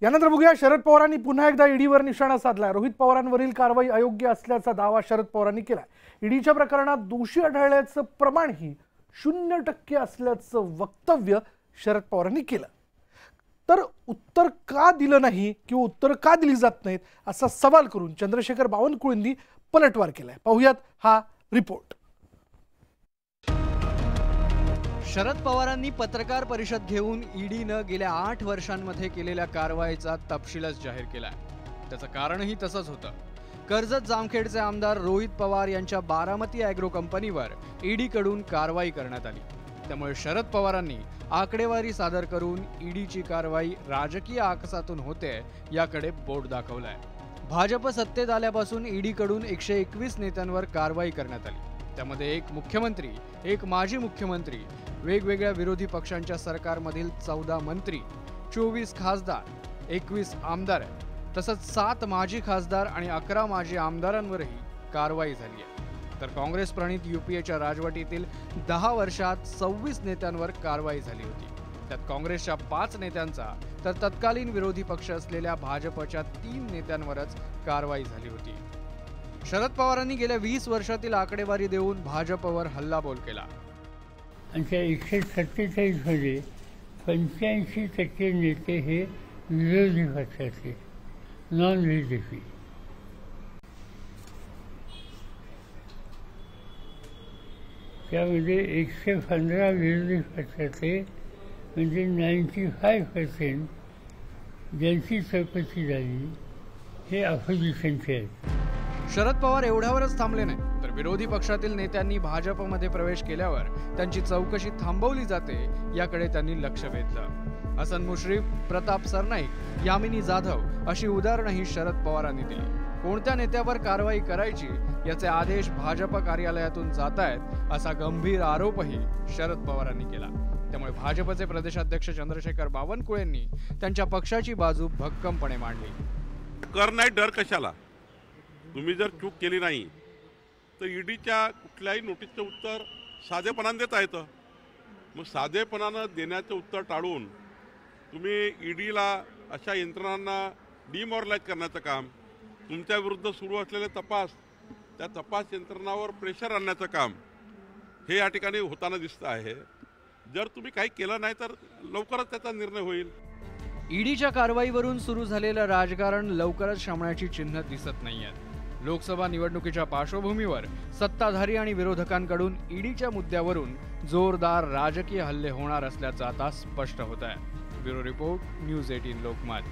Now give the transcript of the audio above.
यानंतर बघूया, शरद पवारांनी पुन्हा एकदा ईडीवर निशाणा साधला। रोहित पवारांवरील कारवाई अयोग्य असल्याचा दावा शरद पवारांनी केला। ईडीच्या प्रकरणात दोषी आढळल्याचं प्रमाणही 0% असल्याचं वक्तव्य शरद पवारांनी केलं। तर उत्तर का दिलं नाही किंवा उत्तर का दिली जात नाहीत असा सवाल करून चंद्रशेखर बावनकुळेंनी पलटवार केलाय। पाहूयात हा रिपोर्ट। शरद पवारांनी पत्रकार परिषद घेऊन ईडीनं गेल्या 8 वर्षांमध्ये केलेल्या कारवाईचा तपशीलच जाहीर केलाय। त्याचं कारणही तसंच होतं। कर्जत जामखेडचे आमदार रोहित पवार यांच्या बारामती ॲग्रो कंपनीवर ईडीकडून कारवाई करण्यात आली। त्यामुळे शरद पवारांनी आकडेवारी सादर करून ईडीची कारवाई राजकीय आकसातून होते याकडे बोट दाखवलाय। भाजप सत्तेत आल्यापासून ईडीकडून 121 नेत्यांवर कारवाई करण्यात आली। त्यामध्ये एक मुख्यमंत्री, एक माजी मुख्यमंत्री, वेगवेगळ्या विरोधी पक्षांच्या सरकारमधील 14 मंत्री, 24 खासदार, 21 आमदार तसंच 7 माजी खासदार आणि 11 माजी आमदारांवरही कारवाई झाली आहे। तर काँग्रेस प्रणित यूपीएच्या राजवटीतील 10 वर्षात 26 नेत्यांवर कारवाई झाली होती। त्यात काँग्रेसच्या 5 नेत्यांचा तर तत्कालीन विरोधी पक्ष असलेल्या भाजपच्या 3 नेत्यांवरच कारवाई झाली होती। शरद पवारांनी गेल्या 20 वर्षातील आकडेवारी देऊन भाजपवर हल्लाबोल केला। आमच्या 147 मध्ये 85% नेते हे विरोधी पक्षाचे, नॉन बीजेपी। त्यामध्ये 115 विरोधी पक्षाचे म्हणजे 95% ज्यांची चौकशी झाली हे अपोजिशनचे आहेत। शरद पवार एवढ्यावरच थांबले नाही, तर विरोधी पक्षातील नेत्यांनी भाजपमध्ये प्रवेश केल्यावर त्यांची चौकशी थांबवली जाते याकडे त्यांनी लक्ष वेधलं। हसन मुश्रीफ, प्रताप सरनाईक, यामिनी जाधव अशी उदाहरणंही शरद पवारांनी दिली। कोणत्या नेत्यावर कारवाई करायची याचे आदेश भाजप कार्यालयातून जात आहेत असा गंभीर आरोपही शरद पवारांनी केला। त्यामुळे भाजपचे प्रदेशाध्यक्ष चंद्रशेखर बावनकुळेंनी त्यांच्या पक्षाची बाजू भक्कमपणे मांडली। कर नाही डर कशाला? तुम्ही जर चूक केली नाही तर ईडीच्या कुठल्याही नोटीसचं उत्तर साधेपणाने देता येतं। मग साधेपणानं देण्याचं उत्तर टाळून तुम्ही ईडीला अशा यंत्रणांना डिमॉरलाइज करण्याचं काम, तुमच्या विरुद्ध सुरू असलेले तपास, त्या तपास यंत्रणांवर प्रेशर आणण्याचं काम हे या ठिकाणी होताना दिसतं आहे। जर तुम्ही काही केलं नाही तर लवकरच त्याचा निर्णय होईल। ईडीच्या कारवाईवरून सुरू झालेलं राजकारण लवकरच शमण्याची चिन्ह दिसत नाहीयेत। लोकसभा निवडणुकीच्या पार्श्वभूमीवर सत्ताधारी आणि विरोधकांकडून ईडीच्या मुद्द्यावरून जोरदार राजकीय हल्ले होणार असल्याचं आता स्पष्ट होत आहे। Bureau report, news 18 Lokmat.